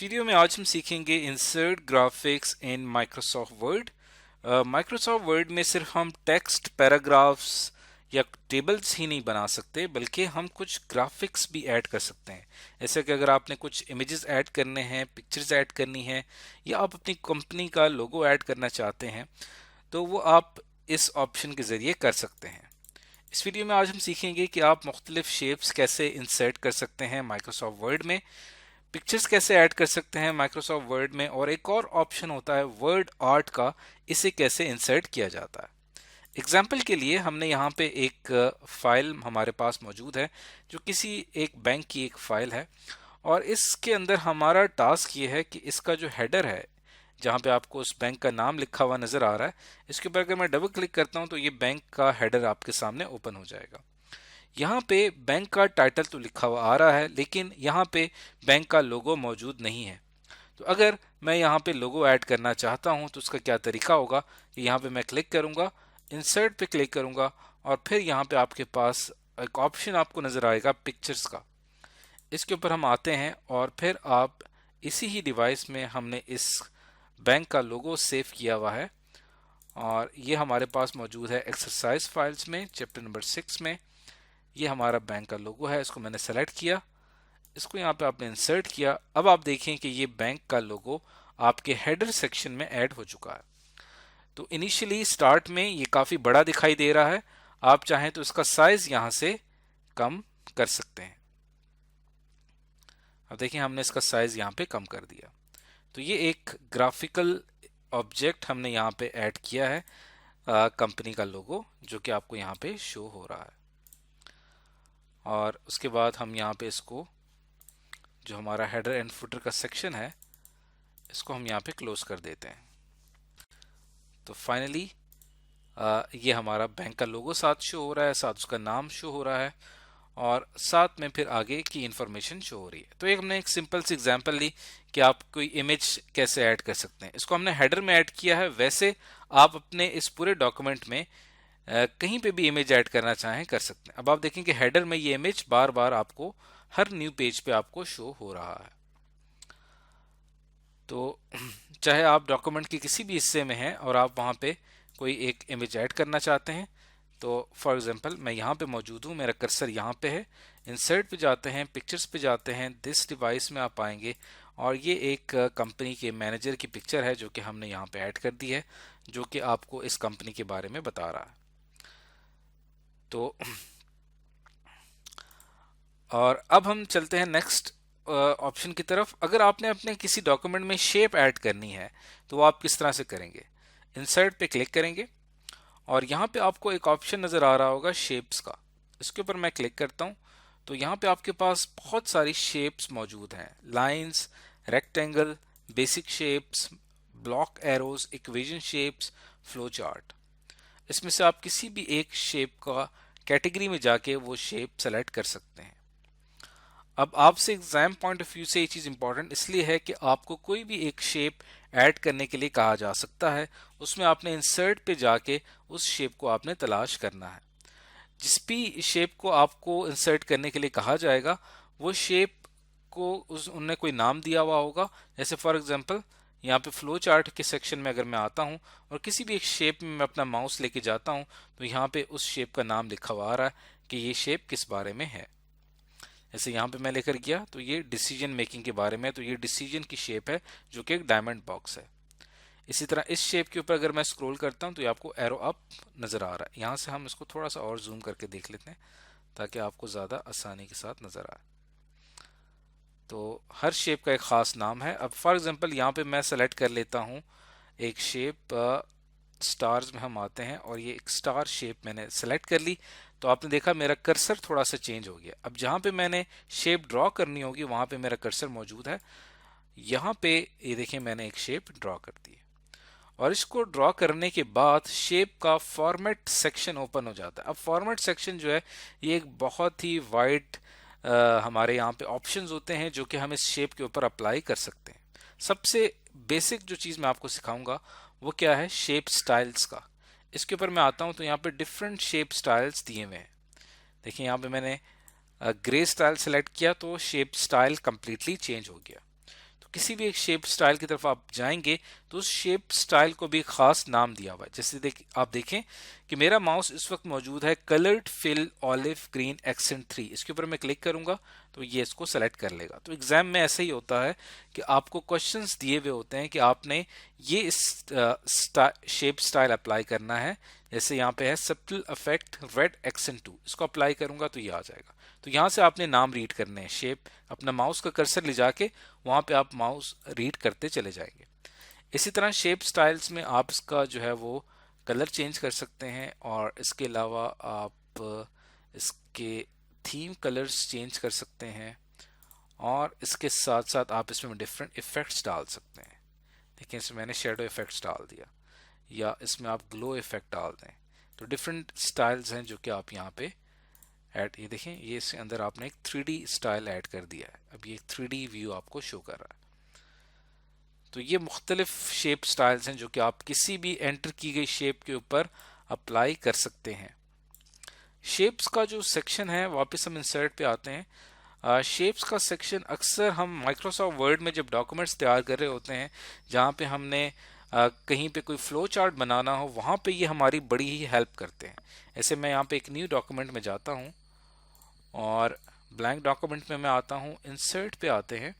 इस वीडियो में आज हम सीखेंगे insert graphics in Microsoft word. Microsoft word में सिर्फ हम टेक्स्ट, पैराग्राफ्स या टेबल्स ही नहीं बना सकते, बल्कि हम कुछ ग्राफिक्स भी ऐड कर सकते हैं। ऐसे कि अगर आपने कुछ इमेजेस ऐड करने हैं, पिक्चर्स ऐड करनी है, या आप अपनी कंपनी का लोगो ऐड करना चाहते हैं, तो वो आप इस ऑप्शन के ज़रिए कर सकते हैं। इस वीडियो में आज हम सीखेंगे कि आप मुख्तलिफ शेप्स कैसे इंसर्ट कर सकते हैं माइक्रोसॉफ्ट वर्ड में, पिक्चर्स कैसे ऐड कर सकते हैं माइक्रोसॉफ्ट वर्ड में, और एक और ऑप्शन होता है वर्ड आर्ट का, इसे कैसे इंसर्ट किया जाता है। एग्जाम्पल के लिए हमने यहाँ पे एक फाइल हमारे पास मौजूद है जो किसी एक बैंक की एक फाइल है, और इसके अंदर हमारा टास्क ये है कि इसका जो हेडर है, जहाँ पे आपको उस बैंक का नाम लिखा हुआ नजर आ रहा है, इसके ऊपर अगर मैं डबल क्लिक करता हूँ तो ये बैंक का हेडर आपके सामने ओपन हो जाएगा। यहाँ पे बैंक का टाइटल तो लिखा हुआ आ रहा है, लेकिन यहाँ पे बैंक का लोगो मौजूद नहीं है। तो अगर मैं यहाँ पे लोगो ऐड करना चाहता हूँ तो उसका क्या तरीका होगा कि यहाँ पे मैं क्लिक करूँगा, इंसर्ट पे क्लिक करूँगा, और फिर यहाँ पे आपके पास एक ऑप्शन आपको नज़र आएगा पिक्चर्स का। इसके ऊपर हम आते हैं और फिर आप इसी ही डिवाइस में हमने इस बैंक का लोगो सेव किया हुआ है, और ये हमारे पास मौजूद है एक्सरसाइज फाइल्स में, चैप्टर नंबर 6 में। ये हमारा बैंक का लोगो है, इसको मैंने सेलेक्ट किया, इसको यहाँ पे आपने इंसर्ट किया। अब आप देखें कि ये बैंक का लोगो आपके हेडर सेक्शन में ऐड हो चुका है। तो इनिशियली स्टार्ट में ये काफ़ी बड़ा दिखाई दे रहा है, आप चाहें तो इसका साइज यहाँ से कम कर सकते हैं। अब देखिए हमने इसका साइज यहाँ पे कम कर दिया। तो ये एक ग्राफिकल ऑब्जेक्ट हमने यहाँ पे ऐड किया है, कंपनी का लोगो, जो कि आपको यहाँ पे शो हो रहा है। और उसके बाद हम यहाँ पे इसको, जो हमारा हेडर एंड फुटर का सेक्शन है, इसको हम यहाँ पे क्लोज कर देते हैं। तो फाइनली ये हमारा बैंक का लोगो साथ शो हो रहा है, साथ उसका नाम शो हो रहा है, और साथ में फिर आगे की इंफॉर्मेशन शो हो रही है। तो एक हमने एक सिंपल सी एग्जांपल ली कि आप कोई इमेज कैसे ऐड कर सकते हैं। इसको हमने हेडर में ऐड किया है, वैसे आप अपने इस पूरे डॉक्यूमेंट में कहीं पे भी इमेज ऐड करना चाहें कर सकते हैं। अब आप देखें कि हेडर में ये इमेज बार बार आपको हर न्यू पेज पे आपको शो हो रहा है। तो चाहे आप डॉक्यूमेंट के किसी भी हिस्से में हैं और आप वहाँ पे कोई एक इमेज ऐड करना चाहते हैं, तो फॉर एग्जांपल मैं यहाँ पे मौजूद हूँ, मेरा कर्सर यहाँ पे है, इंसर्ट पे जाते हैं, पिक्चर्स पे जाते हैं, दिस डिवाइस में आप आएंगे, और ये एक कंपनी के मैनेजर की पिक्चर है जो कि हमने यहाँ पे ऐड कर दी है, जो कि आपको इस कंपनी के बारे में बता रहा है। तो और अब हम चलते हैं नेक्स्ट ऑप्शन की तरफ। अगर आपने अपने किसी डॉक्यूमेंट में शेप ऐड करनी है तो वो आप किस तरह से करेंगे। इंसर्ट पे क्लिक करेंगे और यहाँ पे आपको एक ऑप्शन नज़र आ रहा होगा शेप्स का, इसके ऊपर मैं क्लिक करता हूँ। तो यहाँ पे आपके पास बहुत सारी शेप्स मौजूद हैं, lines, rectangle, basic shapes, block arrows, equation shapes, flow chart. इसमें से आप किसी भी एक शेप का कैटेगरी में जाके वो शेप सेलेक्ट कर सकते हैं। अब आपसे एग्जाम पॉइंट ऑफ व्यू से ये चीज़ इंपॉर्टेंट इसलिए है कि आपको कोई भी एक शेप ऐड करने के लिए कहा जा सकता है, उसमें आपने इंसर्ट पे जाके उस शेप को आपने तलाश करना है। जिस भी शेप को आपको इंसर्ट करने के लिए कहा जाएगा, वो शेप को उनने कोई नाम दिया हुआ होगा। जैसे फॉर एग्जांपल यहाँ पे फ्लो चार्ट के सेक्शन में अगर मैं आता हूँ और किसी भी एक शेप में मैं अपना माउस लेके जाता हूँ, तो यहाँ पे उस शेप का नाम लिखा हुआ आ रहा है कि ये शेप किस बारे में है। जैसे यहाँ पे मैं लेकर गया तो ये डिसीजन मेकिंग के बारे में, तो ये डिसीजन की शेप है जो कि एक डायमंड बॉक्स है। इसी तरह इस शेप के ऊपर अगर मैं स्क्रॉल करता हूँ तो ये आपको एरो अप नज़र आ रहा है। यहाँ से हम इसको थोड़ा सा और जूम करके देख लेते हैं ताकि आपको ज़्यादा आसानी के साथ नज़र आए। तो हर शेप का एक ख़ास नाम है। अब फॉर एग्जांपल यहाँ पे मैं सेलेक्ट कर लेता हूँ एक शेप, स्टार्स में हम आते हैं और ये एक स्टार शेप मैंने सेलेक्ट कर ली। तो आपने देखा मेरा कर्सर थोड़ा सा चेंज हो गया। अब जहाँ पे मैंने शेप ड्रॉ करनी होगी वहाँ पे मेरा कर्सर मौजूद है। यहाँ पे ये देखिए मैंने एक शेप ड्रॉ कर दी, और इसको ड्रॉ करने के बाद शेप का फॉर्मेट सेक्शन ओपन हो जाता है। अब फॉर्मेट सेक्शन जो है ये एक बहुत ही वाइड हमारे यहाँ पे ऑप्शंस होते हैं जो कि हम इस शेप के ऊपर अप्लाई कर सकते हैं। सबसे बेसिक जो चीज़ मैं आपको सिखाऊंगा वो क्या है, शेप स्टाइल्स का। इसके ऊपर मैं आता हूँ तो यहाँ पे डिफरेंट शेप स्टाइल्स दिए हुए हैं। देखिए यहाँ पे मैंने ग्रे स्टाइल सेलेक्ट किया तो शेप स्टाइल कंप्लीटली चेंज हो गया। तो किसी भी एक शेप स्टाइल की तरफ आप जाएंगे तो उस शेप स्टाइल को भी खास नाम दिया हुआ है। जैसे आप देखें कि मेरा माउस इस वक्त मौजूद है coloured fill olive green accent 3, इसके ऊपर मैं क्लिक करूंगा तो ये इसको सेलेक्ट कर लेगा। तो एग्जाम में ऐसे ही होता है कि आपको क्वेश्चंस दिए हुए होते हैं कि आपने ये इस शेप स्टाइल अप्लाई करना है। जैसे यहाँ पे है सब्टल इफेक्ट रेड एक्सेंट 2, इसको अप्लाई करूंगा तो ये आ जाएगा। तो यहाँ से आपने नाम रीड करने हैं, शेप, अपना माउस का कर्सर ले जाके वहां पे आप माउस रीड करते चले जाएंगे। इसी तरह शेप स्टाइल्स में आप इसका जो है वो कलर चेंज कर सकते हैं, और इसके अलावा आप इसके थीम कलर्स चेंज कर सकते हैं, और इसके साथ साथ आप इसमें डिफरेंट इफेक्ट्स डाल सकते हैं। देखिए इसमें मैंने शेडो इफेक्ट्स डाल दिया, या इसमें आप ग्लो इफेक्ट डाल दें। तो डिफरेंट स्टाइल्स हैं जो कि आप यहाँ पे ऐड, ये देखें ये इसके अंदर आपने एक 3D स्टाइल ऐड कर दिया है। अब ये 3D व्यू आपको शो कर रहा है। तो ये मुख्तलिफ शेप स्टाइल्स हैं जो कि आप किसी भी एंटर की गई शेप के ऊपर अप्लाई कर सकते हैं। शेप्स का जो सेक्शन है, वापस हम इंसर्ट पे आते हैं। शेप्स का सेक्शन अक्सर हम माइक्रोसॉफ्ट वर्ड में जब डॉक्यूमेंट्स तैयार कर रहे होते हैं, जहाँ पे हमने कहीं पे कोई फ्लो चार्ट बनाना हो, वहाँ पे ये हमारी बड़ी ही हेल्प करते हैं। ऐसे मैं यहाँ पे एक न्यू डॉक्यूमेंट में जाता हूँ और ब्लैंक डॉक्यूमेंट में मैं आता हूँ, इंसर्ट पे आते हैं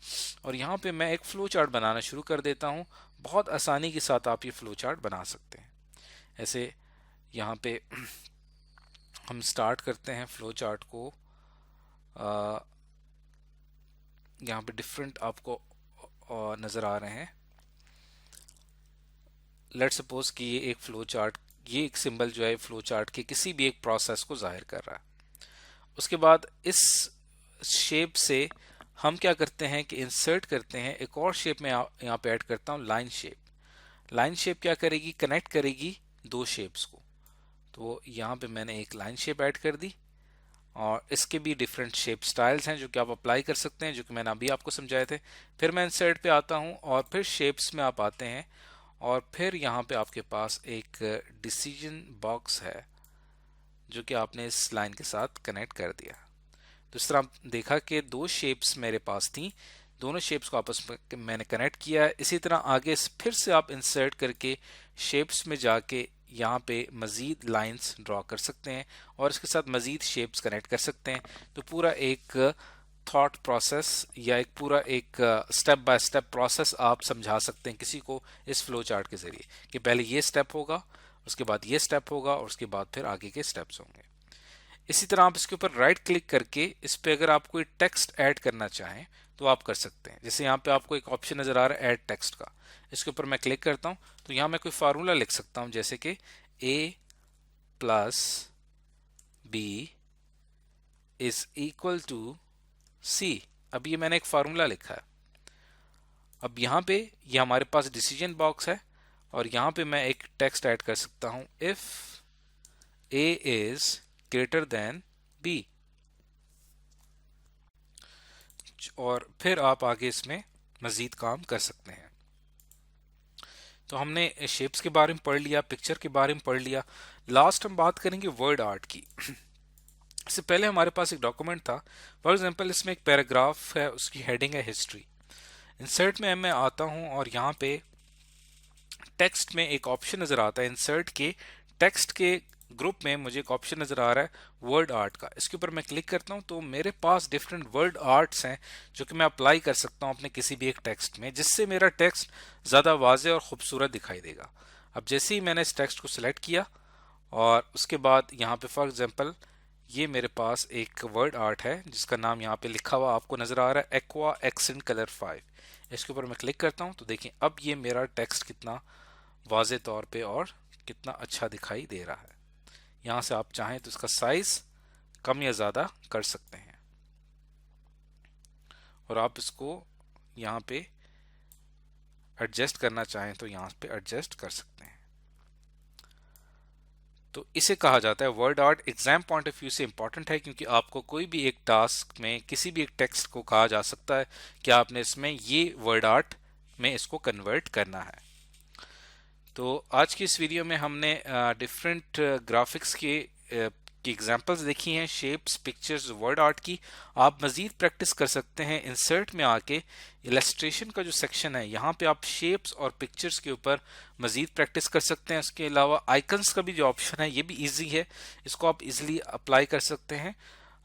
और यहाँ पे मैं एक फ्लो चार्ट बनाना शुरू कर देता हूँ। बहुत आसानी के साथ आप ये फ्लो चार्ट बना सकते हैं। ऐसे यहाँ पे हम स्टार्ट करते हैं फ्लो चार्ट को। यहाँ पे डिफरेंट आपको नज़र आ रहे हैं। लेट्स सपोज कि ये एक फ्लो चार्ट, ये एक सिंबल जो है फ्लो चार्ट के किसी भी एक प्रोसेस को जाहिर कर रहा है। उसके बाद इस शेप से हम क्या करते हैं कि इंसर्ट करते हैं एक और शेप में, यहाँ पे ऐड करता हूँ लाइन शेप। लाइन शेप क्या करेगी, कनेक्ट करेगी दो शेप्स को। तो यहाँ पे मैंने एक लाइन शेप ऐड कर दी, और इसके भी डिफरेंट शेप स्टाइल्स हैं जो कि आप अप्लाई कर सकते हैं, जो कि मैंने अभी आपको समझाए थे। फिर मैं इंसर्ट पे आता हूँ और फिर शेप्स में आप आते हैं, और फिर यहाँ पे आपके पास एक डिसीजन बॉक्स है जो कि आपने इस लाइन के साथ कनेक्ट कर दिया। तो इस तरह देखा कि दो शेप्स मेरे पास थी, दोनों शेप्स को आपस में मैंने कनेक्ट किया है। इसी तरह आगे फिर से आप इंसर्ट करके शेप्स में जाके यहाँ पे मज़ीद लाइंस ड्रॉ कर सकते हैं और इसके साथ मज़ीद शेप्स कनेक्ट कर सकते हैं। तो पूरा एक थॉट प्रोसेस या एक पूरा एक स्टेप बाय स्टेप प्रोसेस आप समझा सकते हैं किसी को इस फ्लो चार्ट के ज़रिए, कि पहले ये स्टेप होगा, उसके बाद ये स्टेप होगा, और उसके बाद फिर आगे के स्टेप्स होंगे। इसी तरह आप इसके ऊपर राइट क्लिक करके इस पे अगर आप कोई टेक्स्ट ऐड करना चाहें तो आप कर सकते हैं। जैसे यहाँ पे आपको एक ऑप्शन नज़र आ रहा है ऐड टेक्स्ट का, इसके ऊपर मैं क्लिक करता हूँ तो यहाँ मैं कोई फार्मूला लिख सकता हूँ, जैसे कि a plus b is equal to c। अब ये मैंने एक फार्मूला लिखा है। अब यहाँ पे ये हमारे पास डिसीजन बॉक्स है, और यहाँ पे मैं एक टेक्स्ट ऐड कर सकता हूँ, if a is greater than b, और फिर आप आगे इसमें मजीद काम कर सकते हैं। तो हमने शेप्स के बारे में पढ़ लिया, पिक्चर के बारे में पढ़ लिया। लास्ट हम बात करेंगे वर्ड आर्ट की। इससे पहले हमारे पास एक डॉक्यूमेंट था, फॉर एग्जांपल इसमें एक पैराग्राफ है, उसकी हेडिंग है हिस्ट्री। इंसर्ट में मैं आता हूं और यहाँ पे टेक्स्ट में एक ऑप्शन नजर आता है, इंसर्ट के टेक्स्ट के ग्रुप में मुझे एक ऑप्शन नजर आ रहा है वर्ड आर्ट का। इसके ऊपर मैं क्लिक करता हूं तो मेरे पास डिफरेंट वर्ड आर्ट्स हैं जो कि मैं अप्लाई कर सकता हूं अपने किसी भी एक टेक्स्ट में, जिससे मेरा टेक्स्ट ज़्यादा वाज़ेह और खूबसूरत दिखाई देगा। अब जैसे ही मैंने इस टेक्स्ट को सिलेक्ट किया और उसके बाद यहाँ पे फॉर एग्जांपल ये मेरे पास एक वर्ड आर्ट है जिसका नाम यहाँ पे लिखा हुआ आपको नज़र आ रहा है, एक्वा एक्सेंट कलर 5। इसके ऊपर मैं क्लिक करता हूँ तो देखिए अब ये मेरा टेक्स्ट कितना वाज़ेह तौर पे और कितना अच्छा दिखाई दे रहा है। यहाँ से आप चाहें तो इसका साइज कम या ज़्यादा कर सकते हैं, और आप इसको यहाँ पे एडजस्ट करना चाहें तो यहाँ पे एडजस्ट कर सकते हैं। तो इसे कहा जाता है word art. Exam point of view से इंपॉर्टेंट है क्योंकि आपको कोई भी एक टास्क में किसी भी एक टेक्स्ट को कहा जा सकता है कि आपने इसमें ये वर्ड आर्ट में इसको कन्वर्ट करना है। तो आज की इस वीडियो में हमने डिफरेंट ग्राफिक्स के की एग्जांपल्स देखी हैं शेप्स, पिक्चर्स, वर्ड आर्ट की। आप मजीद प्रैक्टिस कर सकते हैं इंसर्ट में आके। इलस्ट्रेशन का जो सेक्शन है यहाँ पे आप शेप्स और पिक्चर्स के ऊपर मजीद प्रैक्टिस कर सकते हैं। इसके अलावा आइकन्स का भी जो ऑप्शन है ये भी इजी है, इसको आप इजीली अप्लाई कर सकते हैं।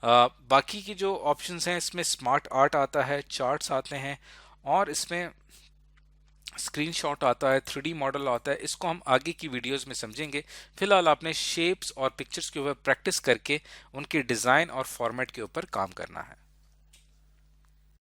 बाकी की जो ऑप्शंस हैं इसमें स्मार्ट आर्ट आता है, चार्ट्स आते हैं, और इसमें स्क्रीनशॉट आता है, 3D मॉडल आता है। इसको हम आगे की वीडियोस में समझेंगे। फिलहाल आपने शेप्स और पिक्चर्स के ऊपर प्रैक्टिस करके उनके डिज़ाइन और फॉर्मेट के ऊपर काम करना है।